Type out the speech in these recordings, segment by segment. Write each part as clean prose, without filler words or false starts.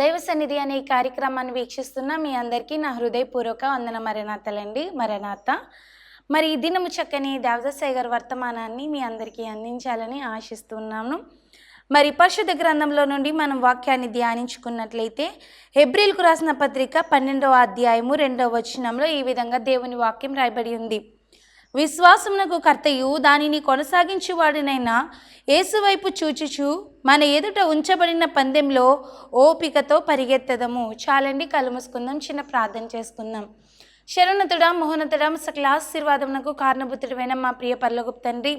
దైవ సన్నిధి అనే ఈ కార్యక్రమాన్ని వీక్షిస్తున్న మీ అందరికీ నా హృదయపూర్వక వందన మరణాతలండి. మరణాత మరి ఈ దినము చక్కని దేవదాసయ్య గారి వర్తమానాన్ని మీ అందరికీ అందించాలని ఆశిస్తున్నాను. మరి పరిశుద్ధ గ్రంథంలో నుండి మనం వాక్యాన్ని ధ్యానించుకున్నట్లయితే హెబ్రీలకు రాసిన పత్రిక 12వ అధ్యాయము 2వ వచనంలో ఈ విధంగా దేవుని వాక్యం రాయబడి ఉంది. విశ్వాసమునకు కర్తయు దానిని కొనసాగించువాడినైనా యేసు వైపు చూచుచు మన ఎదుట ఉంచబడిన పందెంలో ఓపికతో పరిగెత్తదము. చాలండి, కళ్ళు మూసుకుందాం, చిన్న ప్రార్థన చేసుకుందాం. శరణతుడా, మహోన్నతుడా, సకల ఆశీర్వాదమునకు కారణభూతుడైన మా ప్రియ పరలోకపు తండ్రి,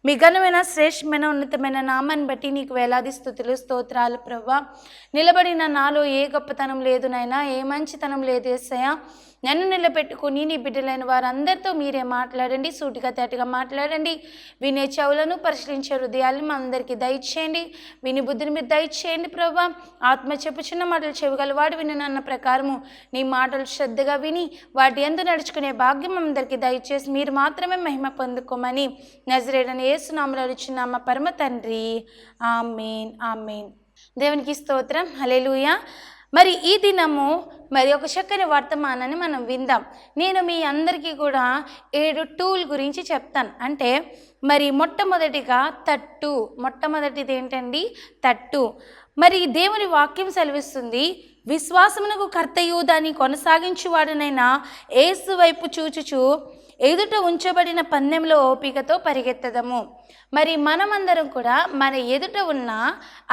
మీ ఘనమైన శ్రేష్టమైన ఉన్నతమైన నామాన్ని బట్టి నీకు వేలాది స్తుతులు స్తోత్రాలు ప్రభువా. నిలబడిన నాలో ఏ గొప్పతనం లేదు నాయనా, ఏ మంచితనం లేదు యేసయ్యా. నన్ను నిలబెట్టుకుని నీ బిడ్డలైన వారందరితో మీరే మాట్లాడండి, సూటిగా తేటగా మాట్లాడండి. వినే చెవులను పరిశీలించే హృదయాలను మా అందరికీ దయచేయండి. విని బుద్ధిని మీరు దయచేయండి ప్రభువా. ఆత్మ చెప్పుచున్న మాటలు చెవిగలవాడు వినన్న ప్రకారము నీ మాటలు శ్రద్ధగా విని వాటి యందు నడుచుకునే భాగ్యం అందరికీ దయచేసి మీరు మాత్రమే మహిమ పొందుకోమని నజరేయుడైన యేసు నామములో అడుగుచున్నాము మా పరమ తండ్రి, ఆమేన్ ఆమేన్. దేవునికి స్తోత్రం, హల్లెలూయా. మరి ఈ దినము మరి ఒక చక్కని వర్తమానాన్ని మనం విందాం. నేను మీ అందరికీ కూడా 7 టూల్ గురించి చెప్తాను. అంటే మరి మొట్టమొదటిగా తట్టు. మొట్టమొదటిది ఏంటండి? తట్టు. మరి దేవుని వాక్యం సెలవిస్తుంది, విశ్వాసమునకు కర్తయు దాన్ని కొనసాగించువాడనైనా యేసు వైపు చూచుచు ఎదుట ఉంచబడిన పందెంలో ఓపికతో పరిగెత్తదము. మరి మనమందరం కూడా మన ఎదుట ఉన్న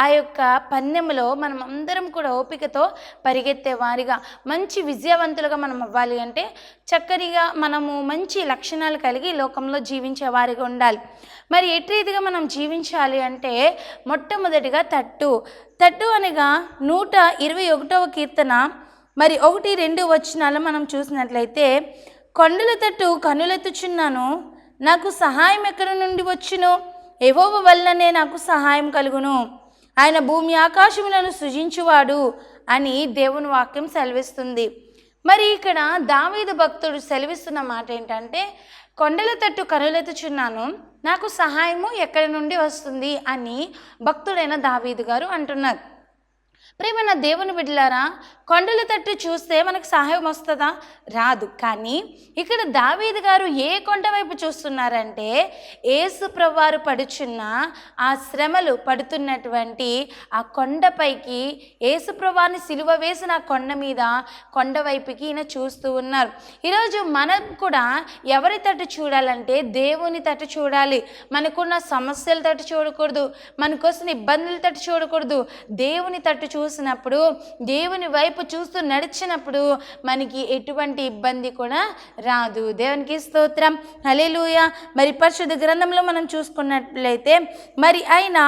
ఆ యొక్క పందెంలో మనం అందరం కూడా ఓపికతో పరిగెత్తే వారిగా, మంచి విజయవంతులుగా మనం అవ్వాలి అంటే చక్కనిగా మనము మంచి లక్షణాలు కలిగి లోకంలో జీవించే వారిగా ఉండాలి. మరి ఎట్టి రీతిగా మనం జీవించాలి అంటే మొట్టమొదటిగా తట్టు. తట్టు అనగా 121వ కీర్తన మరి 1-2 వచనాలు మనం చూసినట్లయితే, కొండల తట్టు కన్నులెత్తుచున్నాను, నాకు సహాయం ఎక్కడి నుండి వచ్చును? యెహోవా వల్లనే నాకు సహాయం కలుగును, ఆయన భూమి ఆకాశములను సృజించువాడు అని దేవుని వాక్యం సెలవిస్తుంది. మరి ఇక్కడ దావీదు భక్తుడు సెలవిస్తున్న మాట ఏంటంటే, కొండల తట్టు కన్నులెత్తుచున్నాను, నాకు సహాయము ఎక్కడి నుండి వస్తుంది అని భక్తుడైన దావీదు గారు అంటున్నారు. ప్రియమైన దేవుని బిడ్డలారా, కొండల తట్టు చూస్తే మనకు సహాయం వస్తుందా? రాదు. కానీ ఇక్కడ దావీదు గారు ఏ కొండ వైపు చూస్తున్నారంటే, యేసు ప్రభువారు పడుచున్న ఆ శ్రమలు పడుతున్నటువంటి ఆ కొండపైకి, యేసు ప్రభువారిని సిలువ వేసిన ఆ కొండ మీద, కొండ వైపుకి ఈయన చూస్తూ ఉన్నారు. ఈరోజు మనం కూడా ఎవరి తట్టు చూడాలంటే దేవుని తట్టు చూడాలి. మనకున్న సమస్యల తట్టు చూడకూడదు, మనకోసం ఇబ్బందుల తట్టు చూడకూడదు. దేవుని తట్టు చూసినప్పుడు, దేవుని వైపు చూస్తూ నడిచినప్పుడు మనకి ఎటువంటి ఇబ్బంది కూడా రాదు. దేవునికి స్తోత్రం, హల్లెలూయా. మరి పరిశుద్ధ గ్రంథంలో మనం చూసుకున్నట్లయితే మరి ఆయన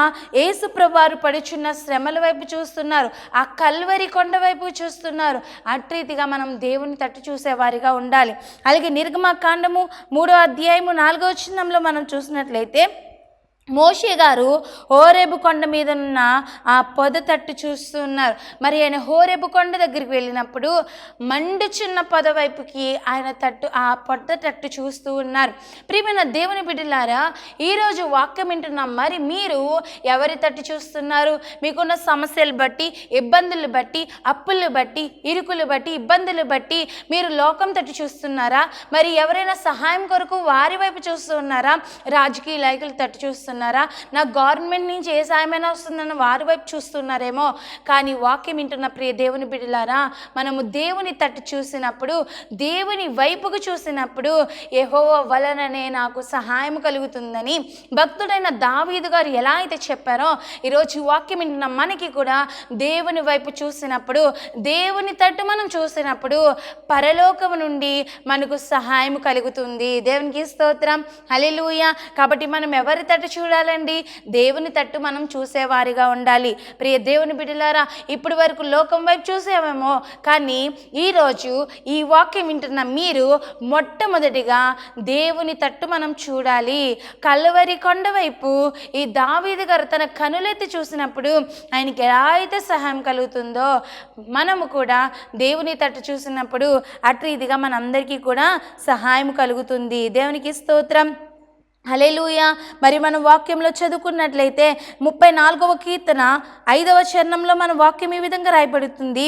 యేసు ప్రభువారు పడుచున్న శ్రమల వైపు చూస్తున్నారు, ఆ కల్వరి కొండ వైపు చూస్తున్నారు. అట్రీతిగా మనం దేవుని తట్టు చూసేవారిగా ఉండాలి. అలాగే నిర్గమకాండము 3వ అధ్యాయము 4వ వచనంలో మనం చూసినట్లయితే, మోషే గారు హోరేబు కొండ మీద ఉన్న ఆ పొద తట్టు చూస్తున్నారు. మరి ఆయన హోరేబు కొండ దగ్గరికి వెళ్ళినప్పుడు మండుచున్న పొద వైపుకి ఆయన ఆ పొద తట్టు చూస్తూ ఉన్నారు. ప్రియమైన దేవుని బిడ్డలారా, ఈరోజు వాక్యం వింటున్నాం. మరి మీరు ఎవరి తట్టు చూస్తున్నారు? మీకున్న సమస్యలు బట్టి, ఇబ్బందులు బట్టి, అప్పులు బట్టి, ఇరుకులు బట్టి, ఇబ్బందులు బట్టి మీరు లోకం తట్టు చూస్తున్నారా? మరి ఎవరైనా సహాయం కొరకు వారి వైపు చూస్తూ ఉన్నారా? రాజకీయ నాయకుల తట్టు చూస్తున్నారా? నా గవర్నమెంట్ నుంచి ఏ సాయమైనా వస్తుందని వారి వైపు చూస్తున్నారేమో. కానీ వాక్యం వింటున్న ప్రియ దేవుని బిడ్డలారా, మనము దేవుని తట్టు చూసినప్పుడు, దేవుని వైపుకు చూసినప్పుడు యెహోవా వలననే నాకు సహాయం కలుగుతుందని భక్తుడైన దావీదు గారు ఎలా అయితే చెప్పారో, ఈరోజు వాక్యం వింటున్న మనకి కూడా దేవుని వైపు చూసినప్పుడు, దేవుని తట్టు మనం చూసినప్పుడు పరలోకము నుండి మనకు సహాయం కలుగుతుంది. దేవునికి స్తోత్రం, హల్లెలూయా. కాబట్టి మనం ఎవరి తట్టు చూడాలండి? దేవుని తట్టు మనం చూసేవారిగా ఉండాలి. ప్రియ దేవుని బిడ్డలారా, ఇప్పటి వరకు లోకం వైపు చూసేవేమో, కానీ ఈరోజు ఈ వాక్యం వింటున్న మీరు మొట్టమొదటిగా దేవుని తట్టు మనం చూడాలి. కల్వరి కొండ వైపు ఈ దావీదు గారు తన కనులెత్తి చూసినప్పుడు ఆయనకి ఎలా అయితే సహాయం కలుగుతుందో, మనము కూడా దేవుని తట్టు చూసినప్పుడు అటు ఇదిగా మనందరికీ కూడా సహాయం కలుగుతుంది. దేవునికి స్తోత్రం, హల్లెలూయా. మరి మనం వాక్యంలో చదువుకున్నట్లయితే 34వ కీర్తన 5వ చరణంలో మన వాక్యం ఈ విధంగా రాయబడుతుంది.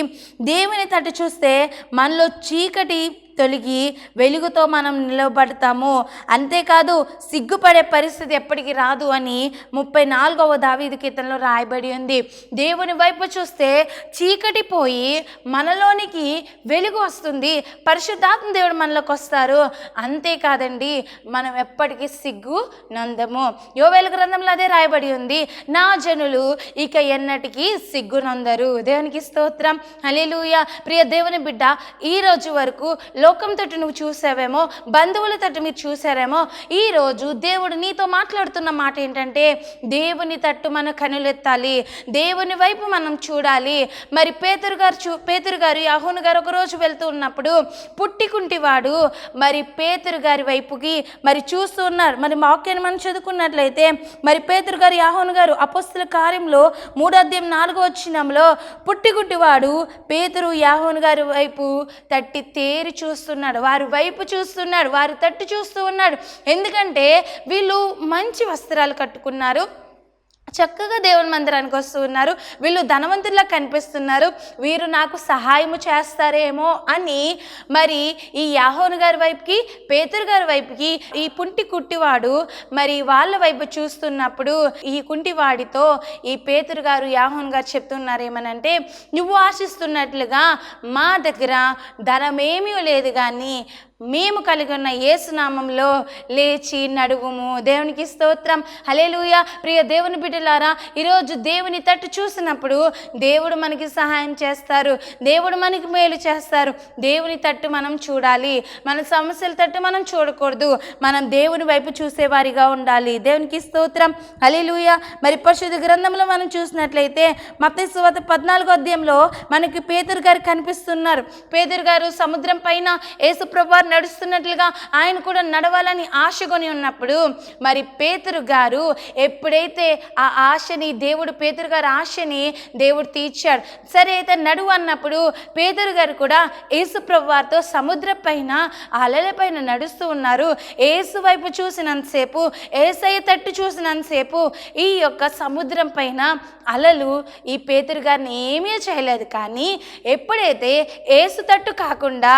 దేవుని తట్టు చూస్తే మనలో చీకటి తొలగి వెలుగుతో మనం నిలబడతాము, అంతేకాదు సిగ్గుపడే పరిస్థితి ఎప్పటికీ రాదు అని 34వ దావీదు కీర్తనలో రాయబడి ఉంది. దేవుని వైపు చూస్తే చీకటి పోయి మనలోనికి వెలుగు వస్తుంది, పరిశుద్ధాత్మ దేవుడు మనలోకి వస్తారు. అంతేకాదండి, మనం ఎప్పటికీ సిగ్గు నందము. యోవేలు గ్రంథంలో అదే రాయబడి ఉంది, నా జనులు ఇక ఎన్నటికీ సిగ్గు నందరు. దేవునికి స్తోత్రం. హల్లెలూయా. ప్రియ దేవుని బిడ్డ, ఈ రోజు వరకు లోకం తట్టు నువ్వు చూసావేమో, బంధువుల తట్టు మీరు చూసారేమో, ఈరోజు దేవుడు నీతో మాట్లాడుతున్న మాట ఏంటంటే దేవుని తట్టు మన కనులెత్తాలి, దేవుని వైపు మనం చూడాలి. మరి పేతురు గారు యాహోను గారు ఒకరోజు వెళ్తూ ఉన్నప్పుడు పుట్టికుంటివాడు మరి పేతురు గారి వైపుకి మరి చూస్తూ ఉన్నారు. మరి వాక్యాన్ని మనం చదువుకున్నట్లయితే మరి పేతురు గారు యాహోను గారు అపోస్తల కార్యంలో 3:4 పుట్టికుంటివాడు పేతురు యాహోను గారి వైపు తట్టి తేరి చూస్తున్నాడు, వారి వైపు చూస్తున్నాడు, వారి తట్టు చూస్తూ ఉన్నాడు. ఎందుకంటే వీళ్ళు మంచి వస్త్రాలు కట్టుకున్నారు, చక్కగా దేవుని మందిరానికి వస్తూ ఉన్నారు, వీళ్ళు ధనవంతుల్లా కనిపిస్తున్నారు, వీరు నాకు సహాయము చేస్తారేమో అని మరి ఈ యాహోను గారి వైపుకి పేతురు గారి వైపుకి ఈ కుట్టివాడు మరి వాళ్ళ వైపు చూస్తున్నప్పుడు ఈ కుంటివాడితో ఈ పేతురు గారు యాహోను గారు చెప్తున్నారు ఏమనంటే, నువ్వు ఆశిస్తున్నట్లుగా మా దగ్గర ధనమేమీ లేదు, కానీ మేము కలిగి ఉన్న యేసునామంలో లేచి నడుగుము. దేవునికి స్తోత్రం. హల్లెలూయా. ప్రియ దేవుని బిడ్డలారా, ఈరోజు దేవుని తట్టు చూసినప్పుడు దేవుడు మనకి సహాయం చేస్తారు, దేవుడు మనకి మేలు చేస్తారు. దేవుని తట్టు మనం చూడాలి, మన సమస్యల తట్టు మనం చూడకూడదు, మనం దేవుని వైపు చూసేవారిగా ఉండాలి. దేవునికి స్తోత్రం. హల్లెలూయా. మరి పరిశుద్ధ గ్రంథంలో మనం చూసినట్లయితే మత్తయి సువార్త 14వ అధ్యాయంలో మనకి పేతురు గారు కనిపిస్తున్నారు. పేతురు గారు సముద్రం పైన యేసు ప్రభువు నడుస్తున్నట్లుగా ఆయన కూడా నడవాలని ఆశకొని ఉన్నప్పుడు మరి పేతురు గారు ఎప్పుడైతే ఆ ఆశని పేతురు గారి ఆశని దేవుడు తీర్చాడు. సరే అయితే నడువు అన్నప్పుడు పేతురు గారు కూడా యేసు ప్రభువారితో సముద్రం పైన అలల పైన నడుస్తూ ఉన్నారు. యేసు వైపు చూసినంతసేపు, యేసయ్య తట్టు చూసినంతసేపు ఈ యొక్క సముద్రం పైన అలలు ఈ పేతురు గారిని ఏమీ చేయలేదు. కానీ ఎప్పుడైతే యేసు తట్టు కాకుండా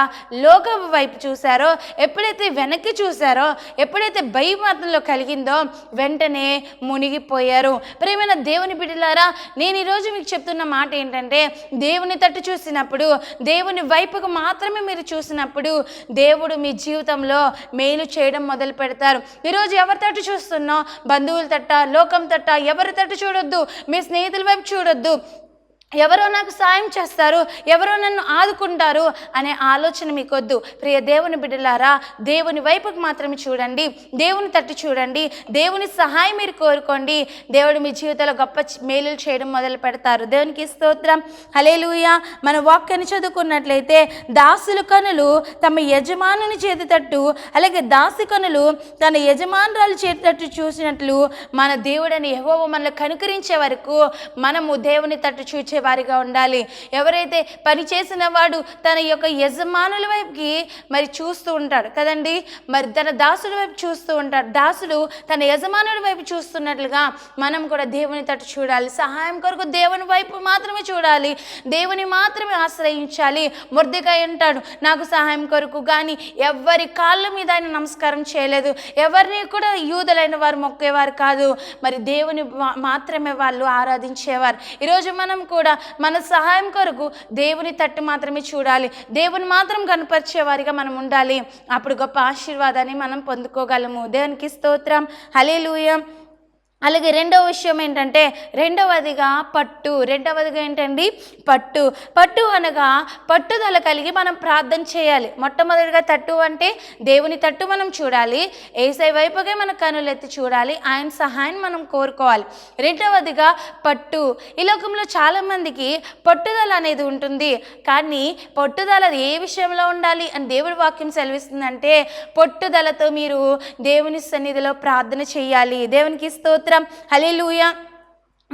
లోకం వైపు చూశారో, ఎప్పుడైతే వెనక్కి చూశారో, ఎప్పుడైతే భయమాత్రంలో కలిగిందో వెంటనే మునిగిపోయారు. ప్రియమైన దేవుని బిడ్డలారా, నేను ఈరోజు మీకు చెప్తున్న మాట ఏంటంటే, దేవుని తట్టు చూసినప్పుడు, దేవుని వైపుకు మాత్రమే మీరు చూసినప్పుడు దేవుడు మీ జీవితంలో మేలు చేయడం మొదలు పెడతారు. ఈరోజు ఎవరి తట్టు చూస్తున్నావు? బంధువుల తట్ట, లోకం తట్ట, ఎవరి తట్టు చూడొద్దు, మీ స్నేహితుల వైపు చూడొద్దు. ఎవరో నాకు సాయం చేస్తారు, ఎవరో నన్ను ఆదుకుంటారు అనే ఆలోచన మీకొద్దు. ప్రియ దేవుని బిడ్డలారా, దేవుని వైపుకి మాత్రమే చూడండి, దేవుని తట్టు చూడండి, దేవుని సహాయం మీరు కోరుకోండి. దేవుడు మీ జీవితంలో గొప్ప మేలులు చేయడం మొదలు పెడతారు. దేవునికి స్తోత్రం. హల్లెలూయా. మన వాక్యాన్ని చదువుకున్నట్లయితే దాసుల కనులు తమ యజమానుని చేతి తట్టు, అలాగే దాసి కనులు తన యజమానురాలు చేతి తట్టు చూసినట్లు మన దేవుడని యెహోవా మనల్ని కనుకరించే వరకు మనము దేవుని తట్టు చూచే వారిగా ఉండాలి. ఎవరైతే పని చేసిన వాడు తన యొక్క యజమానుల వైపుకి మరి చూస్తూ ఉంటాడు కదండి, మరి తన దాసుల వైపు చూస్తూ ఉంటాడు. దాసులు తన యజమానుల వైపు చూస్తున్నట్లుగా మనం కూడా దేవుని తట్టు చూడాలి. సహాయం కొరకు దేవుని వైపు మాత్రమే చూడాలి, దేవుని మాత్రమే ఆశ్రయించాలి. మొర్దెకాయి అంటాడు, నాకు సహాయం కొరకు కానీ ఎవరి కాళ్ళ మీద ఆయన నమస్కారం చేయలేదు, ఎవరిని కూడా యూదులైన వారు మొక్కేవారు కాదు, మరి దేవుని మాత్రమే వాళ్ళు ఆరాధించేవారు. ఈరోజు మనం కూడా మన సహాయం కొరకు దేవుని తట్టు మాత్రమే చూడాలి, దేవుని మాత్రం కనపరిచే వారిగా మనం ఉండాలి. అప్పుడు గొప్ప ఆశీర్వాదాన్ని మనం పొందుకోగలము. దేవునికి స్తోత్రం. హల్లెలూయా. అలాగే రెండవ విషయం ఏంటంటే, రెండవదిగా ఏంటండి? పట్టు అనగా పట్టుదల కలిగి మనం ప్రార్థన చేయాలి. మొట్టమొదటిగా తట్టు అంటే దేవుని తట్టు మనం చూడాలి, యేసయ్య వైపుగా మన కనులెత్తి చూడాలి, ఆయన సహాయం మనం కోరుకోవాలి. రెండవదిగా పట్టు. ఈ లోకంలో చాలామందికి పట్టుదల అనేది ఉంటుంది, కానీ పట్టుదల ఏ విషయంలో ఉండాలి అని దేవుడి వాక్యం సెలవిస్తుందంటే, పట్టుదలతో మీరు దేవుని సన్నిధిలో ప్రార్థన చేయాలి. దేవునికి స్తోత్రం. హల్లెలూయా.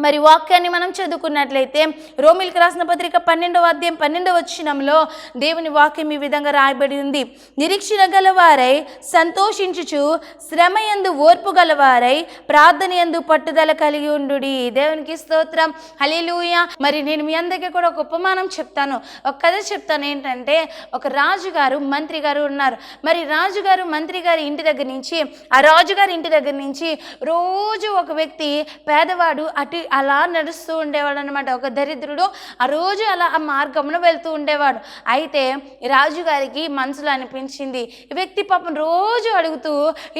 మరి వాక్యాన్ని మనం చదువుకున్నట్లయితే రోమిలికి రాసిన పత్రిక 12వ అధ్యాయం 12వ వచనంలో దేవుని వాక్యం ఈ విధంగా రాయబడి ఉంది. నిరీక్షణ గలవారై సంతోషించుచు శ్రమయందు ఓర్పు గలవారై ప్రార్థనయందు పట్టుదల కలిగి ఉండుడి. దేవునికి స్తోత్రం, హల్లెలూయా. మరి నేను మీ అందరికీ కూడా ఒక ఉపమానం చెప్తాను, ఒక కథ చెప్తాను. ఏంటంటే ఒక రాజుగారు మంత్రి గారు ఉన్నారు. మరి రాజుగారు మంత్రి గారి ఇంటి దగ్గర నుంచి, ఆ రాజుగారి ఇంటి దగ్గర నుంచి రోజు ఒక వ్యక్తి పేదవాడు అలా నడుస్తూ ఉండేవాడు అనమాట. ఒక దరిద్రుడు ఆ రోజు అలా ఆ మార్గంలో వెళ్తూ ఉండేవాడు. అయితే రాజుగారికి మనసులో అనిపించింది, ఈ వ్యక్తి పాపం రోజు అడుగుతూ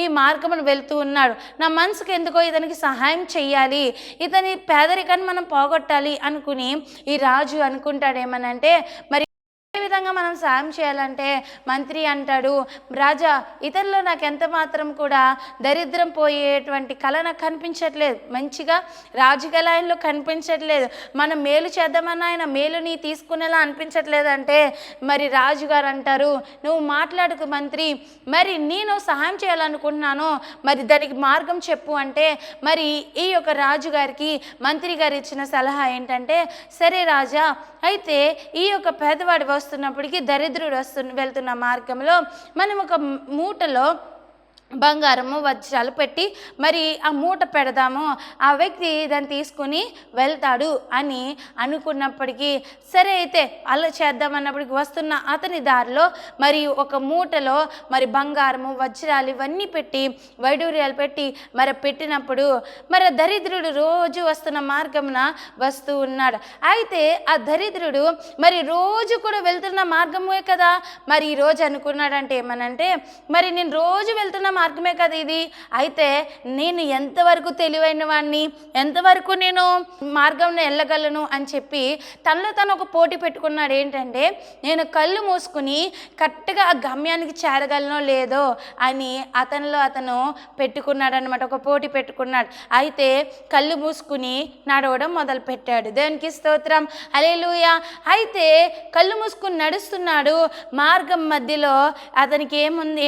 ఈ మార్గమును వెళ్తూ ఉన్నాడు, నా మనసుకు ఎందుకో ఇతనికి సహాయం చెయ్యాలి, ఇతని పేదరికాన్ని మనం పోగొట్టాలి అనుకుని ఈ రాజు అనుకుంటాడేమనంటే, మరి ఏ విధంగా మనం సాయం చేయాలంటే మంత్రి అంటాడు, రాజా ఇతరులో నాకు ఎంత మాత్రం కూడా దరిద్రం పోయేటువంటి కళ నాకు కనిపించట్లేదు, మంచిగా రాజకీయాల్లో కనిపించట్లేదు, మనం మేలు చేద్దామని ఆయన మేలుని తీసుకునేలా అనిపించట్లేదు. అంటే మరి రాజుగారు అంటారు, నువ్వు మాట్లాడుకు మంత్రి, మరి నేను సహాయం చేయాలనుకుంటున్నాను, మరి దానికి మార్గం చెప్పు. అంటే మరి ఈ యొక్క రాజుగారికి మంత్రి గారు ఇచ్చిన సలహా ఏంటంటే, సరే రాజా, అయితే ఈ యొక్క పేదవాడు వస్తున్నప్పటికీ దరిద్రుడు వెళ్తున్న మార్గంలో మనం ఒక మూటలో బంగారము వజ్రాలు పెట్టి మరి ఆ మూట పెడదాము, ఆ వ్యక్తి దాన్ని తీసుకుని వెళ్తాడు అని అనుకున్నప్పటికీ, సరే అయితే అలా చేద్దామన్నప్పటికీ వస్తున్న అతని దారిలో మరి ఒక మూటలో మరి బంగారము వజ్రాలు ఇవన్నీ పెట్టి వైడూర్యాలు పెట్టి మరి పెట్టినప్పుడు మరి దరిద్రుడు రోజు వస్తున్న మార్గమున వస్తూ ఉన్నాడు. అయితే ఆ దరిద్రుడు మరి రోజు కూడా వెళ్తున్న మార్గమే కదా, మరి ఈరోజు అనుకున్నాడంటే ఏమనంటే, మరి నేను రోజు వెళ్తున్న మార్గమే కదా ఇది, అయితే నేను ఎంతవరకు తెలివైన వాడిని, ఎంతవరకు నేను మార్గంలో వెళ్ళగలను అని చెప్పి తనలో తను ఒక పోటీ పెట్టుకున్నాడు. ఏంటంటే, నేను కళ్ళు మూసుకుని కరెక్ట్గా ఆ గమ్యానికి చేరగలనో లేదో అని అతనిలో అతను పెట్టుకున్నాడు అనమాట, ఒక పోటీ పెట్టుకున్నాడు. అయితే కళ్ళు మూసుకుని నడవడం మొదలు పెట్టాడు. దేవునికి స్తోత్రం, హల్లెలూయా. అయితే కళ్ళు మూసుకుని నడుస్తున్నాడు. మార్గం మధ్యలో అతనికి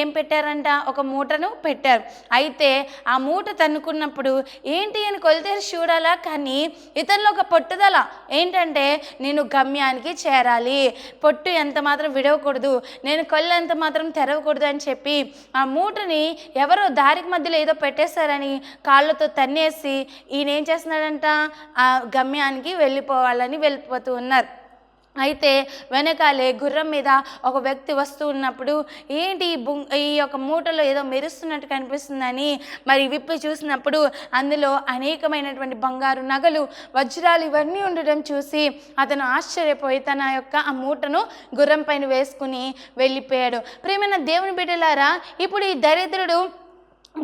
ఏం పెట్టారంట, ఒక మూటను పెట్టారు. అయితే ఆ మూట తన్నుకున్నప్పుడు ఏంటి అని కొలితేసి చూడాలా, కానీ ఇతనిలో ఒక పట్టుదల ఏంటంటే, నేను గమ్యానికి చేరాలి, పొట్టు ఎంత మాత్రం విడవకూడదు, నేను కళ్ళు ఎంత మాత్రం తెరవకూడదు అని చెప్పి ఆ మూటని ఎవరో దారికి మధ్యలో ఏదో పెట్టేశారని కాళ్ళతో తన్నేసి ఈయన ఏం చేస్తున్నాడంట, ఆ గమ్యానికి వెళ్ళిపోతూ ఉన్నారు. అయితే వెనకాలే గుర్రం మీద ఒక వ్యక్తి వస్తూ ఉన్నప్పుడు ఏంటి ఈ యొక్క మూటలో ఏదో మెరుస్తున్నట్టు కనిపిస్తుందని మరి విప్పి చూసినప్పుడు అందులో అనేకమైనటువంటి బంగారు నగలు వజ్రాలు ఇవన్నీ ఉండడం చూసి అతను ఆశ్చర్యపోయి తన యొక్క ఆ మూటను గుర్రం పైన వేసుకుని వెళ్ళిపోయాడు. ప్రియమైన దేవుని బిడ్డలారా, ఇప్పుడు ఈ దరిద్రుడు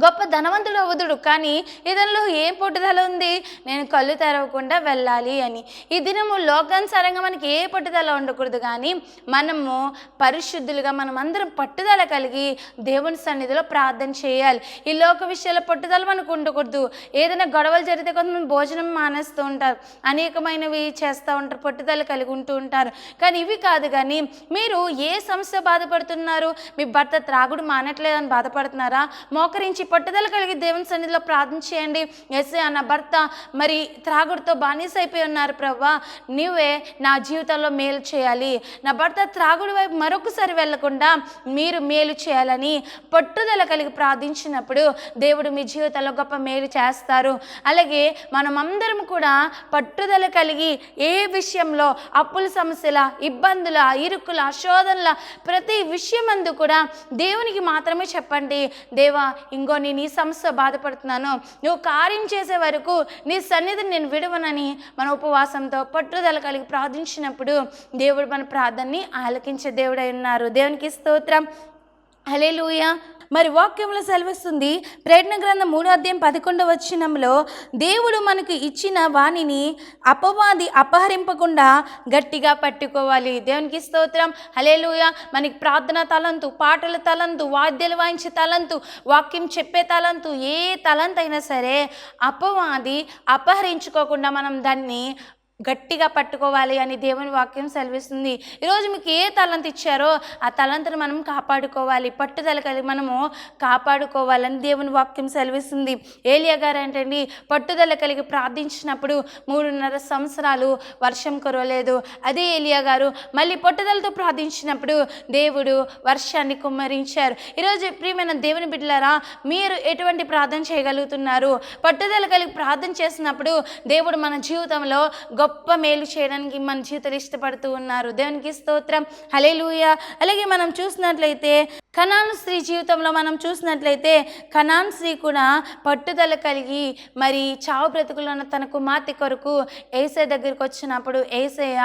గొప్ప ధనవంతుడు అవుదుడు, కానీ ఇతనిలో ఏం పట్టుదల ఉంది, నేను కళ్ళు తెరవకుండా వెళ్ళాలి అని. ఈ దినము లోకానుసారంగా మనకి ఏ పట్టుదల ఉండకూడదు, కానీ మనము పరిశుద్ధులుగా మనం అందరం పట్టుదల కలిగి దేవుని సన్నిధిలో ప్రార్థన చేయాలి. ఈ లోక విషయాల పట్టుదల మనకు ఉండకూడదు. ఏదైనా గొడవలు జరిగితే కొంతమంది భోజనం మానేస్తూ ఉంటారు, అనేకమైనవి చేస్తూ ఉంటారు, పట్టుదల కలిగి ఉంటూ ఉంటారు. కానీ ఇవి కాదు. కానీ మీరు ఏ సమస్య బాధపడుతున్నారు, మీ భర్త త్రాగుడు మానట్లేదని బాధపడుతున్నారా, మోకరించి పట్టుదల కలిగి దేవుని సన్నిధిలో ప్రార్థన చేయండి. యేసయ్యా, నా భర్త మరి త్రాగుడుతో బానిస అయిపోయి ఉన్నారు ప్రభువా, నీవే నా జీవితంలో మేలు చేయాలి, నా భర్త త్రాగుడు వైపు మరొకసారి వెళ్లకుండా మీరు మేలు చేయాలని పట్టుదల కలిగి ప్రార్థించినప్పుడు దేవుడు మీ జీవితంలో గొప్ప మేలు చేస్తారు. అలాగే మనమందరం కూడా పట్టుదల కలిగి ఏ విషయంలో అప్పుల సమస్యల, ఇబ్బందుల, ఇరుకుల, శోధనల ప్రతి విషయమందు కూడా దేవునికి మాత్రమే చెప్పండి. దేవా, ఇంకో నేను ఈ సమస్య బాధపడుతున్నాను, నువ్వు కార్యం చేసే వరకు నీ సన్నిధిని నేను విడవనని మన ఉపవాసంతో పట్టుదల కలిగి ప్రార్థించినప్పుడు దేవుడు మన ప్రార్థనని ఆలకించే దేవుడై ఉన్నారు. దేవునికి స్తోత్రం, హల్లెలూయా. మరి వాక్యంలో సెలవిస్తుంది, ప్రకటన గ్రంథం 3వ అధ్యాయం 11వ వచనంలో, దేవుడు మనకు ఇచ్చిన వాణిని అపవాది అపహరింపకుండా గట్టిగా పట్టుకోవాలి. దేవునికి స్తోత్రం, హల్లెలూయా. మనకి ప్రార్థన తలంతు, పాటల తలంతు, వాద్యాలు వాయించే తలంతు, వాక్యం చెప్పే తలంతు, ఏ తలంతు అయినా సరే అపవాది అపహరించుకోకుండా మనం దాన్ని గట్టిగా పట్టుకోవాలి అని దేవుని వాక్యం సెలవిస్తుంది. ఈరోజు మీకు ఏ తలంత ఇచ్చారో ఆ తలంతను మనం కాపాడుకోవాలి, పట్టుదల కలిగి మనము కాపాడుకోవాలని దేవుని వాక్యం సెలవిస్తుంది. ఏలియా గారు ఏంటండి, పట్టుదల కలిగి ప్రార్థించినప్పుడు 3.5 సంవత్సరాలు వర్షం కురవలేదు. అదే ఏలియా గారు మళ్ళీ పట్టుదలతో ప్రార్థించినప్పుడు దేవుడు వర్షాన్ని కుమ్మరించారు. ఈరోజు ప్రియమైన దేవుని బిడ్డలారా, మీరు ఎటువంటి ప్రార్థన చేయగలుగుతున్నారు? పట్టుదల కలిగి ప్రార్థన చేసినప్పుడు దేవుడు మన జీవితంలో గొప్ప మేలు చేయడానికి మన జీవితాలు ఇష్టపడుతూ ఉన్నారు. దేవునికి స్తోత్రం, హల్లెలూయా. అలాగే మనం చూసినట్లయితే కనాను స్త్రీ జీవితంలో మనం చూసినట్లయితే కనాను స్త్రీ కూడా పట్టుదల కలిగి మరి చావు బ్రతుకులో ఉన్న తన కుమార్తె కొరకు యేసయ్య దగ్గరికి వచ్చినప్పుడు యేసయ్య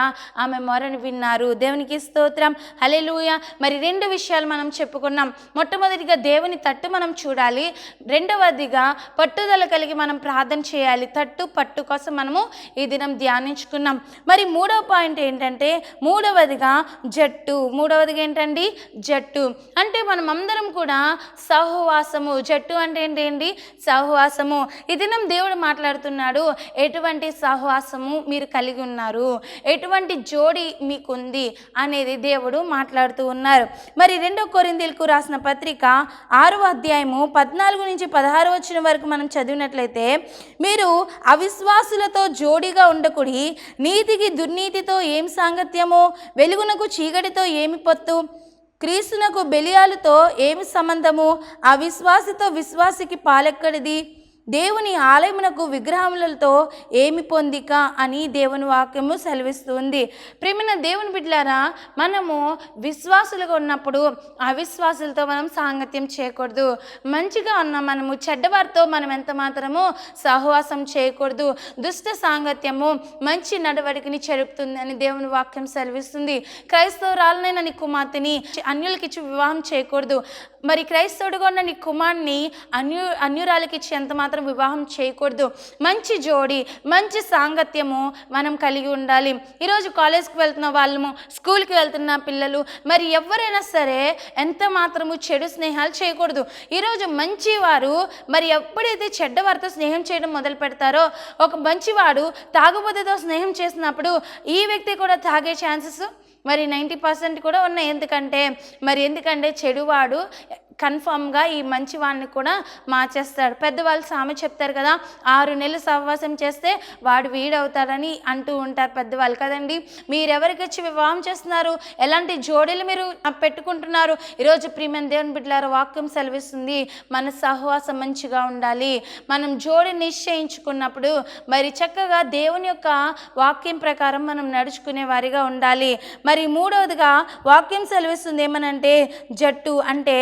ఆమె మొరను విన్నారు. దేవునికి స్తోత్రం, హల్లెలూయా. మరి 2 విషయాలు మనం చెప్పుకున్నాం. మొట్టమొదటిగా దేవుని తట్టు మనం చూడాలి, రెండవదిగా పట్టుదల కలిగి మనం ప్రార్థన చేయాలి. తట్టు పట్టు కోసం మనము ఈ దినం ధ్యానించుకున్నాం. మరి 3వ పాయింట్ ఏంటంటే, మూడవదిగా ఏంటండి, జట్టు అంటే మనం అందరం కూడా సహవాసము. జట్టు అంటే ఏంటండి, సహవాసము. ఈ దినం దేవుడు మాట్లాడుతున్నాడు, ఎటువంటి సహవాసము మీరు కలిగి ఉన్నారు, ఎటువంటి జోడి మీకుంది అనేది దేవుడు మాట్లాడుతూ ఉన్నారు. మరి 2 కొరింథీయులకు రాసిన పత్రిక 6వ అధ్యాయము 14 నుంచి 16 వచనం వరకు మనం చదివినట్లయితే, మీరు అవిశ్వాసులతో జోడిగా ఉండకుడి, నీతికి దుర్నీతితో ఏం సాంగత్యమో, వెలుగునకు చీకటితో ఏమి పొత్తు, క్రీస్తునకు బెలియాలతో ఏమి సంబంధము, అవిశ్వాసితో విశ్వాసికి పాలెక్కడిది, దేవుని ఆలయమునకు విగ్రహములతో ఏమి పొందిక అని దేవుని వాక్యము సెలవిస్తుంది. ప్రియమైన దేవుని బిడ్డలారా, మనము విశ్వాసులుగా ఉన్నప్పుడు అవిశ్వాసులతో మనం సాంగత్యం చేయకూడదు. మంచిగా ఉన్న మనము చెడ్డవారితో మనం ఎంత మాత్రము సహవాసం చేయకూడదు. దుష్ట సాంగత్యము మంచి నడవడికని చెరుపుతుంది అని దేవుని వాక్యం సెలవిస్తుంది. క్రైస్తవురాలనైన నీ కుమార్తెని అన్యులకిచ్చి వివాహం చేయకూడదు. మరి క్రైస్తవుడిగా ఉన్న నీ కుమార్ని అన్యురాలకి ఇచ్చి ఎంత మాత్రం వివాహం చేయకూడదు. మంచి జోడి, మంచి సాంగత్యము మనం కలిగి ఉండాలి. ఈరోజు కాలేజ్కి వెళ్తున్న వాళ్ళము, స్కూల్కి వెళ్తున్న పిల్లలు, మరి ఎవరైనా సరే ఎంత మాత్రము చెడు స్నేహాలు చేయకూడదు. ఈరోజు మంచివారు మరి ఎప్పుడైతే చెడ్డవారితో స్నేహం చేయడం మొదలు పెడతారో, ఒక మంచివాడు తాగుబోతుతో స్నేహం చేసినప్పుడు ఈ వ్యక్తి కూడా తాగే ఛాన్సెస్ మరి 90% కూడా ఉన్నాయి. ఎందుకంటే చెడువాడు కన్ఫామ్గా ఈ మంచి వాడిని కూడా మార్చేస్తాడు. పెద్దవాళ్ళు సామె చెప్తారు కదా, 6 నెలలు సహవాసం చేస్తే వాడు వీడవుతాడని అంటూ ఉంటారు పెద్దవాళ్ళు కదండి. మీరెవరికి వచ్చి వివాహం చేస్తున్నారు, ఎలాంటి జోడీలు మీరు పెట్టుకుంటున్నారు? ఈరోజు ప్రియమైన దేవుని బిడ్డలారా, వాక్యం సెలవిస్తుంది, మన సహవాసం మంచిగా ఉండాలి. మనం జోడి నిశ్చయించుకున్నప్పుడు మరి చక్కగా దేవుని యొక్క వాక్యం ప్రకారం మనం నడుచుకునే వారిగా ఉండాలి. మరి 3వదిగా వాక్యం సెలవిస్తుంది ఏమనంటే, జట్టు అంటే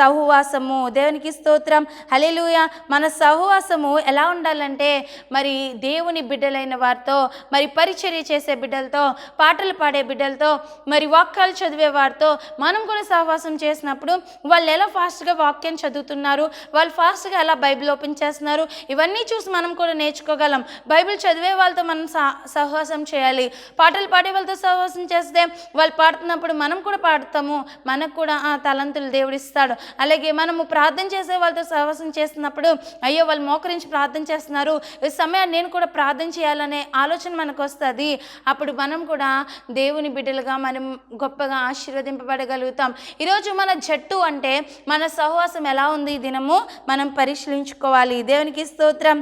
సహవాసము. దేవునికి స్తోత్రం, హల్లెలూయా. మన సహవాసము ఎలా ఉండాలంటే, మరి దేవుని బిడ్డలైన వారితో, మరి పరిచర్య చేసే బిడ్డలతో, పాటలు పాడే బిడ్డలతో, మరి వాక్యాలు చదివే వారితో మనం కూడా సహవాసం చేసినప్పుడు వాళ్ళు ఎలా ఫాస్ట్గా వాక్యం చదువుతున్నారు, వాళ్ళు ఫాస్ట్గా ఎలా బైబిల్ ఓపెన్ చేస్తున్నారు, ఇవన్నీ చూసి మనం కూడా నేర్చుకోగలం. బైబిల్ చదివే వాళ్ళతో మనం సహవాసం చేయాలి. పాటలు పాడే వాళ్ళతో సహవాసం చేస్తే వాళ్ళు పాడుతున్నప్పుడు మనం కూడా పాడుతాము, మనకు కూడా ఆ తలంతులు దేవుడిస్తాడు. అలాగే మనము ప్రార్థన చేసే వాళ్ళతో సహవాసం చేస్తున్నప్పుడు, అయ్యో వాళ్ళు మోకరించి ప్రార్థన చేస్తున్నారు, ఈ సమయాన్ని నేను కూడా ప్రార్థన చేయాలనే ఆలోచన మనకు వస్తుంది. అప్పుడు మనం కూడా దేవుని బిడ్డలుగా మనం గొప్పగా ఆశీర్వదింపబడగలుగుతాం. ఈరోజు మన జట్టు అంటే మన సహవాసం ఎలా ఉంది ఈ దినము మనం పరిశీలించుకోవాలి. దేవునికి స్తోత్రం,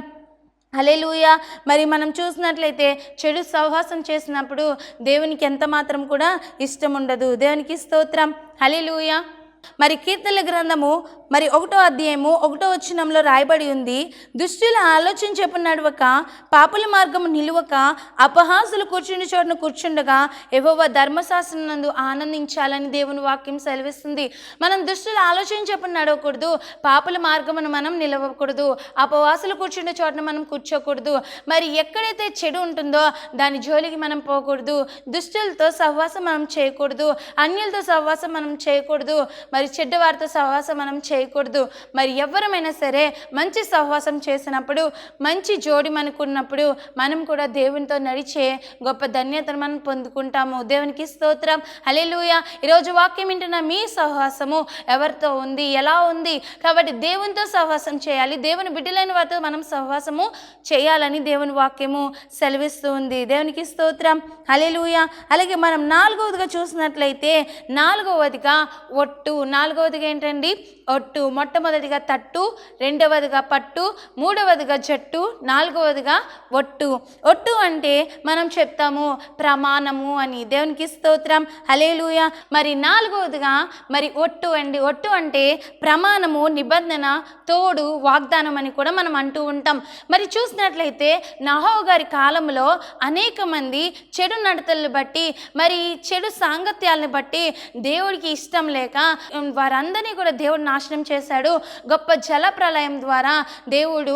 హల్లెలూయా. మరి మనం చూసినట్లయితే చెడు సహవాసం చేసినప్పుడు దేవునికి ఎంత మాత్రం కూడా ఇష్టం ఉండదు. దేవునికి స్తోత్రం, హల్లెలూయా. మరి కీర్తనల గ్రంథము మరి 1వ అధ్యాయము 1వ వచనంలో రాయబడి ఉంది, దుష్టుల ఆలోచన చెప్పున నడవక, పాపుల మార్గము నిలువక, అపహాసులు కూర్చుని చోటును కూర్చుండగా యెహోవా ధర్మశాస్త్రం నందు ఆనందించాలని దేవుని వాక్యం సెలవిస్తుంది. మనం దుష్టుల ఆలోచన చెప్పున నడవకూడదు, పాపుల మార్గమును మనం నిలవకూడదు, అపవాసులు కూర్చుండే చోటును మనం కూర్చోకూడదు. మరి ఎక్కడైతే చెడు ఉంటుందో దాని జోలికి మనం పోకూడదు. దుష్టులతో సహవాసం మనం చేయకూడదు, అన్యులతో సహవాసం మనం చేయకూడదు. మరి చెడ్డవారితో సహవాసం మనం చేయకూడదు. మరి ఎవరమైనా సరే మంచి సహవాసం చేసినప్పుడు, మంచి జోడి మనకున్నప్పుడు మనం కూడా దేవునితో నడిచే గొప్ప ధన్యతను మనం పొందుకుంటాము. దేవునికి స్తోత్రం, హల్లెలూయా. ఈరోజు వాక్యం వింటున్న మీ సహవాసము ఎవరితో ఉంది, ఎలా ఉంది? కాబట్టి దేవునితో సహవాసం చేయాలి. దేవుని బిడ్డలైన వారితో మనం సహవాసము చేయాలని దేవుని వాక్యము సెలవిస్తూ ఉంది. దేవునికి స్తోత్రం, హల్లెలూయా. అలాగే మనం నాలుగవదిగా చూసినట్లయితే, నాలుగవదిగా ఒట్టు. నాలుగవదిగా ఏంటండి? ఒట్టు. మొట్టమొదటిగా తట్టు, రెండవదిగా పట్టు, మూడవదిగా జట్టు, నాలుగవదిగా ఒట్టు. ఒట్టు అంటే మనం చెప్తాము ప్రమాణము అని. దేవునికి స్తోత్రం, హల్లెలూయా. మరి నాలుగవదిగా మరి ఒట్టు అండి. ఒట్టు అంటే ప్రమాణము, నిబంధన, తోడు, వాగ్దానం అని కూడా మనం అంటూ ఉంటాం. మరి చూసినట్లయితే నహోవా గారి కాలంలో అనేక మంది చెడు నడతలను బట్టి, మరి చెడు సాంగత్యాలను బట్టి దేవుడికి ఇష్టం లేక వారందరినీ కూడా దేవుడు నాశనం చేశాడు. గొప్ప జల ప్రళయం ద్వారా దేవుడు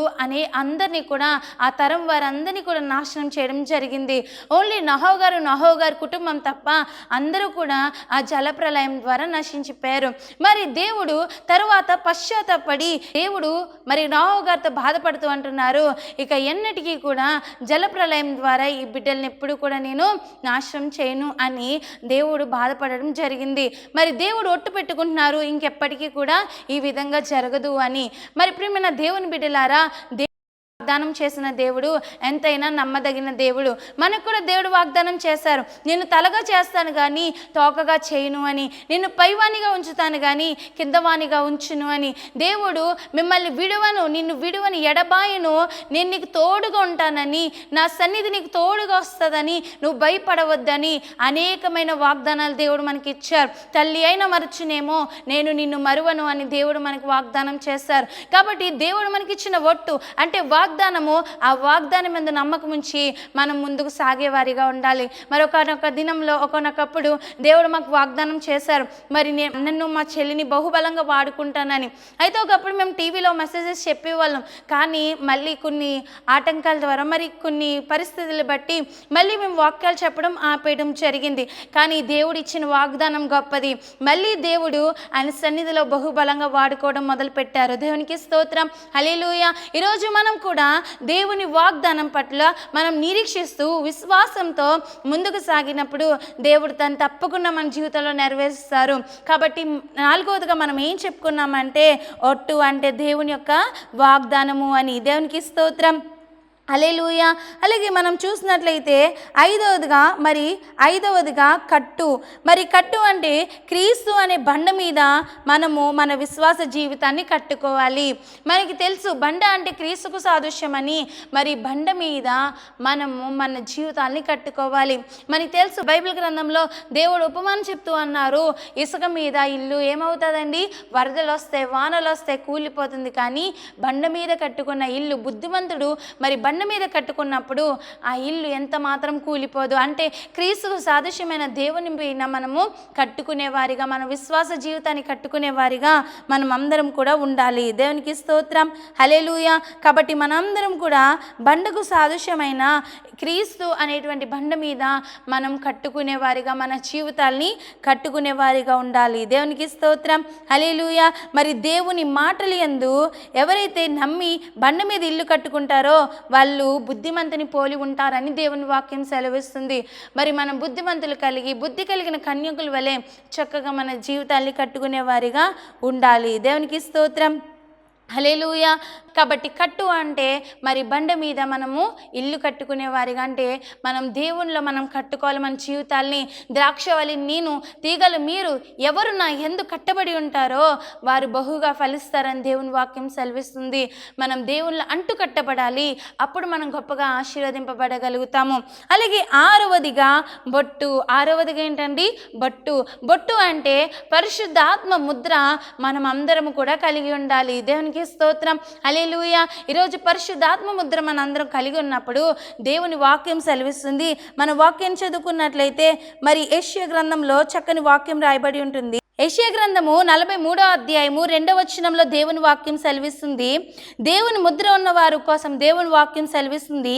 అందరినీ కూడా, ఆ తరం వారందరినీ కూడా నాశనం చేయడం జరిగింది. ఓన్లీ నహోవా గారి కుటుంబం తప్ప అందరూ కూడా ఆ జల ప్రళయం ద్వారా నశించిపోయారు. మరి దేవుడు తరువాత పశ్చాత్తాపడి దేవుడు మరి నహోవా గారితో బాధపడుతూ అంటున్నారు, ఇక ఎన్నటికీ కూడా జల ప్రళయం ద్వారా ఈ బిడ్డల్ని ఎప్పుడు కూడా నేను నాశనం చేయను అని దేవుడు బాధపడడం జరిగింది. మరి దేవుడు ఒట్టు పెట్టుకుంటున్నారు, ఇంకెప్పటికీ కూడా ఈ విధంగా జరగదు అని. మరి ప్రియమైన దేవుని బిడ్డలారా, వాగ్దానం చేసిన దేవుడు ఎంతైనా నమ్మదగిన దేవుడు. మనకు కూడా దేవుడు వాగ్దానం చేశారు, నేను తలగా చేస్తాను కానీ తోకగా చేయను అని, నిన్ను పైవానిగా ఉంచుతాను కానీ కిందవానిగా ఉంచును అని. దేవుడు మిమ్మల్ని విడువను, నిన్ను విడువని ఎడబాయను, నేను నీకు తోడుగా ఉంటానని, నా సన్నిధి నీకు తోడుగా వస్తుందని, నువ్వు భయపడవద్దని అనేకమైన వాగ్దానాలు దేవుడు మనకి ఇచ్చారు. తల్లి అయినా మరచునేమో, నేను నిన్ను మరువను అని దేవుడు మనకు వాగ్దానం చేశారు. కాబట్టి దేవుడు మనకి ఇచ్చిన ఒట్టు అంటే వాగ్దానము, ఆ వాగ్దానం మీద నమ్మకం ఉంచి మనం ముందుకు సాగేవారిగా ఉండాలి. మరి ఒకనొక దినంలో ఒకనొకప్పుడు దేవుడు మాకు వాగ్దానం చేశారు, మరి నన్ను మా చెల్లిని బహుబలంగా వాడుకుంటానని. అయితే ఒకప్పుడు మేము టీవీలో మెసేజెస్ చెప్పేవాళ్ళం, కానీ మళ్ళీ కొన్ని ఆటంకాల ద్వారా, మరి కొన్ని పరిస్థితులు బట్టి మళ్ళీ మేము వాక్యాలు చెప్పడం ఆపేయడం జరిగింది. కానీ దేవుడు ఇచ్చిన వాగ్దానం గొప్పది. మళ్ళీ దేవుడు ఆయన సన్నిధిలో బహుబలంగా వాడుకోవడం మొదలుపెట్టారు. దేవునికి స్తోత్రం, హల్లెలూయా. ఈరోజు మనం కూడా దేవుని వాగ్దానం పట్ల మనం నిరీక్షిస్తూ విశ్వాసంతో ముందుకు సాగినప్పుడు దేవుడు తను తప్పకుండా మన జీవితంలో నెరవేరుస్తారు. కాబట్టి నాలుగవదిగా మనం ఏం చెప్పుకున్నామంటే, ఒట్టు అంటే దేవుని యొక్క వాగ్దానము అని. దేవునికి స్తోత్రం, హల్లెలూయా. అలాగే మనం చూసినట్లయితే ఐదవదిగా కట్టు. మరి కట్టు అంటే క్రీస్తు అనే బండ మీద మనము మన విశ్వాస జీవితాన్ని కట్టుకోవాలి. మనకి తెలుసు బండ అంటే క్రీస్తుకు సాదృశ్యమని. మరి బండ మీద మనము మన జీవితాన్ని కట్టుకోవాలి. మనకి తెలుసు బైబిల్ గ్రంథంలో దేవుడు ఉపమానం చెప్తూ అన్నారు, ఇసుక మీద ఇల్లు ఏమవుతుందండి, వరదలు వస్తాయి, వానలు వస్తాయి, కూలిపోతుంది. కానీ బండ మీద కట్టుకున్న ఇల్లు, బుద్ధిమంతుడు మరి బండ మీద కట్టుకున్నప్పుడు ఆ ఇల్లు ఎంత మాత్రం కూలిపోదు. అంటే క్రీస్తుకు సాదృశ్యమైన దేవుని పైన మనము కట్టుకునేవారిగా, మన విశ్వాస జీవితాన్ని కట్టుకునేవారిగా మనం అందరం కూడా ఉండాలి. దేవునికి స్తోత్రం, హల్లెలూయా. కాబట్టి మనందరం కూడా బండకు సాదృశ్యమైన క్రీస్తు అనేటువంటి బండ మీద మనం కట్టుకునేవారిగా, మన జీవితాల్ని కట్టుకునేవారిగా ఉండాలి. దేవునికి స్తోత్రం, హల్లెలూయా. మరి దేవుని మాటలు యందు ఎవరైతే నమ్మి బండ మీద ఇల్లు కట్టుకుంటారో వాళ్ళు బుద్ధిమంతుని పోలి ఉంటారని దేవుని వాక్యం సెలవిస్తుంది. మరి మనం బుద్ధిమంతులు కలిగి, బుద్ధి కలిగిన కన్యకుల వలె చక్కగా మన జీవితాన్ని కట్టుకునే వారిగా ఉండాలి. దేవునికి స్తోత్రం, హల్లెలూయా. కాబట్టి కట్టు అంటే మరి బండ మీద మనము ఇల్లు కట్టుకునే వారిగా, అంటే మనం దేవునిలో మనం కట్టుకోవాలి మన జీవితాల్ని. ద్రాక్షవల్లి నేను, తీగలు మీరు, ఎవరు నా యందు కట్టబడి ఉంటారో వారు బహుగా ఫలిస్తారని దేవుని వాక్యం సెలవిస్తుంది. మనం దేవునిలో అంటు కట్టబడాలి, అప్పుడు మనం గొప్పగా ఆశీర్వదింపబడగలుగుతాము. అలాగే ఆరవదిగా బొట్టు. ఆరవదిగా ఏంటండి? బొట్టు. బొట్టు అంటే పరిశుద్ధాత్మ ముద్ర మనం అందరము కూడా కలిగి ఉండాలి. దేవునికి స్తోత్రం, హల్లెలూయా. ఈరోజు పరిశుద్ధాత్మ ముద్ర మనందరం కలిగి ఉన్నప్పుడు దేవుని వాక్యం సెలవిస్తుంది. మన వాక్యం చదువుకున్నట్లయితే మరి యెషయా గ్రంథంలో చక్కని వాక్యం రాయబడి ఉంటుంది. యెషయా గ్రంథము 43వ అధ్యాయము 2వ వచనంలో దేవుని వాక్యం సెలవిస్తుంది. దేవుని ముద్ర ఉన్న వారి కోసం దేవుని వాక్యం సెలవిస్తుంది,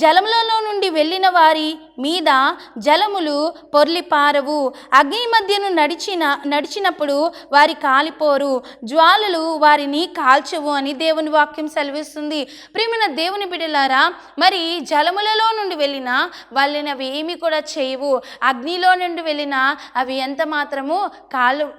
జలములలో నుండి వెళ్ళిన వారి మీద జలములు పొర్లి పారవు, అగ్ని మధ్యను నడిచినప్పుడు వారి కాలిపోరు, జ్వాలలు వారిని కాల్చవు అని దేవుని వాక్యం సెలవిస్తుంది. ప్రియమైన దేవుని బిడ్డలారా, మరి జలములలో నుండి వెళ్ళినా వాళ్ళని అవి ఏమీ కూడా చేయవు, అగ్నిలో నుండి వెళ్ళినా అవి ఎంత మాత్రము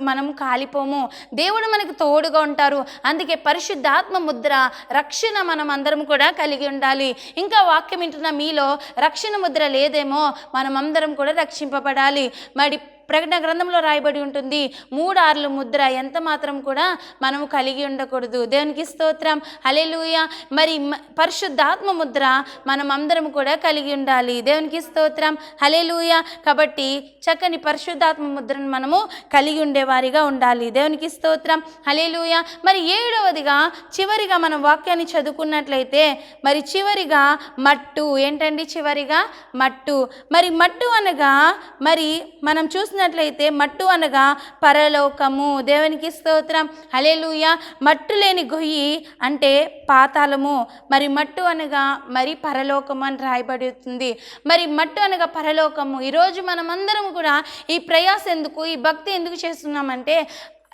మనం కాలిపోము. దేవుడు మనకు తోడుగా ఉంటారు. అందుకే పరిశుద్ధాత్మ ముద్ర రక్షణ మనం అందరం కూడా కలిగి ఉండాలి. ఇంకా వాక్యం వింటున్న మీలో రక్షణ ముద్ర లేదేమో, మనం అందరం కూడా రక్షింపబడాలి. మరి ప్రకటన గ్రంథంలో రాయబడి ఉంటుంది, 3 ఆర్లు ముద్ర ఎంత మాత్రం కూడా మనము కలిగి ఉండకూడదు. దేవునికి స్తోత్రం, హల్లెలూయా. మరి పరిశుద్ధాత్మ ముద్ర మనం అందరం కూడా కలిగి ఉండాలి. దేవునికి స్తోత్రం, హల్లెలూయా. కాబట్టి చక్కని పరిశుద్ధాత్మ ముద్రను మనము కలిగి ఉండేవారిగా ఉండాలి. దేవునికి స్తోత్రం, హల్లెలూయా. మరి 7వదిగా చివరిగా మనం వాక్యాన్ని చదువుకున్నట్లయితే, మరి చివరిగా మట్టు ఏంటండి? చివరిగా మట్టు. మరి మట్టు అనగా, మరి మనం చూసినట్లయితే మట్టు అనగా పరలోకము. దేవునికి స్తోత్రం, హల్లెలూయా. మట్టు లేని గొయ్యి అంటే పాతాళము. మరి మట్టు అనగా మరి పరలోకము అని రాయబడుతుంది. మరి మట్టు అనగా పరలోకము. ఈరోజు మనం అందరం కూడా ఈ ప్రయాస ఎందుకు, ఈ భక్తి ఎందుకు చేస్తున్నామంటే,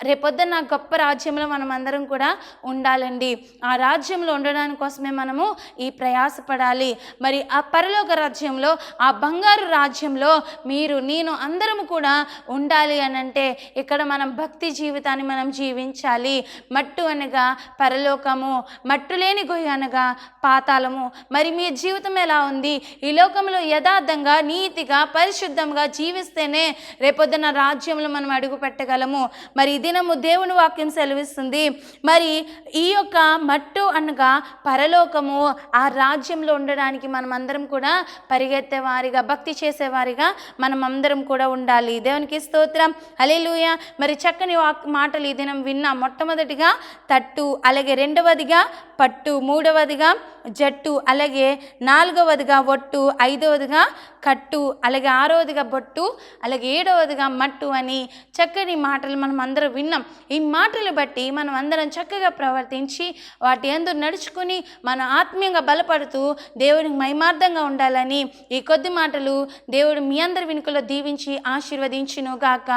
రేపొద్దున గొప్ప రాజ్యంలో మనం అందరం కూడా ఉండాలండి. ఆ రాజ్యంలో ఉండడానికి కోసమే మనము ఈ ప్రయాసపడాలి. మరి ఆ పరలోక రాజ్యంలో, ఆ బంగారు రాజ్యంలో మీరు నేను అందరము కూడా ఉండాలి అని అంటే ఇక్కడ మనం భక్తి జీవితాన్ని మనం జీవించాలి. మట్టు అనగా పరలోకము, మట్టు లేని గొయ్యి అనగా పాతాళము. మరి మీ జీవితం ఎలా ఉంది? ఈ లోకంలో యథార్థంగా, నీతిగా, పరిశుద్ధంగా జీవిస్తేనే రేపొద్దున రాజ్యంలో మనం అడుగు పెట్టగలము. మరి దినము దేవుని వాక్యం సెలవిస్తుంది, మరి ఈ యొక్క మట్టు అనగా పరలోకము, ఆ రాజ్యంలో ఉండడానికి మనం అందరం కూడా పరిగెత్తేవారిగా, భక్తి చేసేవారిగా మనం అందరం కూడా ఉండాలి. దేవునికి స్తోత్రం, హల్లెలూయా. మరి చక్కని మాటలు ఈ దినం విన్నా. మొట్టమొదటిగా తట్టు, అలాగే 2వదిగా పట్టు, 3వదిగా జట్టు, అలాగే 4వదిగా ఒట్టు, 5వదిగా కట్టు, అలాగే 6వదిగా బొట్టు, అలాగే 7వదిగా మట్టు అని చక్కని మాటలు మనం అందరం విన్నాం. ఈ మాటలు బట్టి మనం అందరం చక్కగా ప్రవర్తించి వాటి యందు నడుచుకుని మన ఆత్మీయంగా బలపడుతూ దేవునికి మహిమార్థంగా ఉండాలని ఈ కొద్ది మాటలు దేవుడు మీ అందరి వెనుకలో దీవించి ఆశీర్వదించును గాక.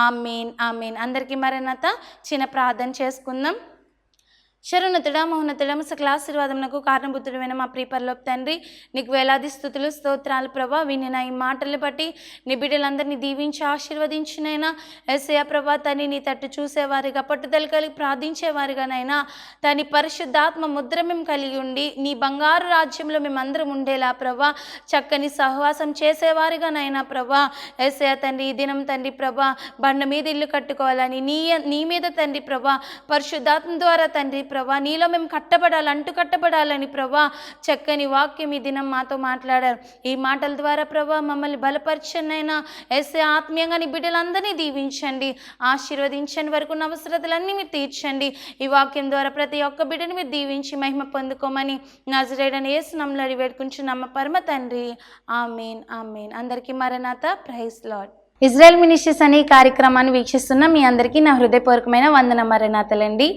ఆమేన్, ఆమేన్. అందరికీ మరణత చిన్న ప్రార్థన చేసుకుందాం. శరణుతుడా, మహోన్నతుడా, సకల ఆశీర్వాదమునకు కారణభూతుడైన మా ప్రియ పరలోక తండ్రి, నీకు వేలాది స్తుతులు స్తోత్రాలు ప్రభా. వినిన ఈ మాటలు బట్టి నీ బిడ్డలందరినీ దీవించి ఆశీర్వదించినైనా యేసయ్య ప్రభా, తని నీ తట్టు చూసేవారిగా, పట్టుదల కలిగి ప్రార్థించేవారిగానైనా తని పరిశుద్ధాత్మ ముద్ర మేము కలిగి ఉండి నీ బంగారు రాజ్యంలో మేమందరం ఉండేలా ప్రభా, చక్కని సహవాసం చేసేవారిగానైనా ప్రభా. యేసయ్య తండ్రి, ఈ దినం తండ్రి ప్రభా, బండ మీద ఇల్లు కట్టుకోవాలని నీ మీద తండ్రి ప్రభా, పరిశుద్ధాత్మ ద్వారా తండ్రి ప్రభా, నీలో మేము కట్టబడాలని ప్రభా, చక్కని వాక్యం ఈ దినం మాతో మాట్లాడారు. ఈ మాటల ద్వారా ప్రభా మమ్మల్ని బలపరచనైనా యేసే ఆత్మీయంగా నీ బిడ్డలందరినీ దీవించండి, ఆశీర్వదించండి, వరకు అవసరతలన్నీ మీరు తీర్చండి. ఈ వాక్యం ద్వారా ప్రతి ఒక్క బిడ్డని మీరు దీవించి మహిమ పొందుకోమని నజరేయుడైన యేసు నామములో అడిగి వేడుకుంటున్నాము పరమ తండ్రి. ఆమేన్, ఆమేన్. అందరికీ మరణాత. Praise lord. ఇజ్రాయెల్ మినిస్ట్రీస్ అనే ఈ కార్యక్రమాన్ని వీక్షిస్తున్న మీ అందరికీ నా హృదయపూర్వకమైన వందన మరణాతలండి.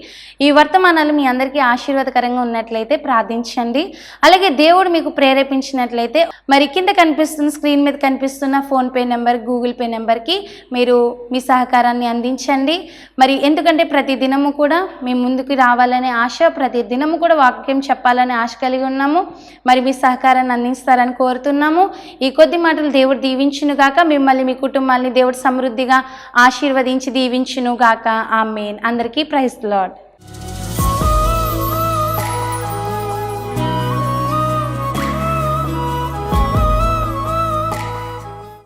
ఈ వర్తమానాలు మీ అందరికీ ఆశీర్వాదకరంగా ఉన్నట్లయితే ప్రార్థించండి. అలాగే దేవుడు మీకు ప్రేరేపించినట్లయితే మరి కింద కనిపిస్తున్న స్క్రీన్ మీద కనిపిస్తున్న ఫోన్పే నెంబర్, గూగుల్ పే నెంబర్కి మీరు మీ సహకారాన్ని అందించండి. మరి ఎందుకంటే ప్రతి దినము కూడా మేము ముందుకు రావాలనే ఆశ, ప్రతి దినము కూడా వాక్యం చెప్పాలనే ఆశ కలిగి ఉన్నాము. మరి మీ సహకారాన్ని అందిస్తారని కోరుతున్నాము. ఈ కొద్ది మాటలు దేవుడు దీవించును గాక. మిమ్మల్ని, మీ కుటుంబాన్ని దేవుడు సమృద్ధిగా ఆశీర్వదించి దీవించును గాక. ఆమేన్. అందరికీ ప్రైజ్ ది లార్డ్.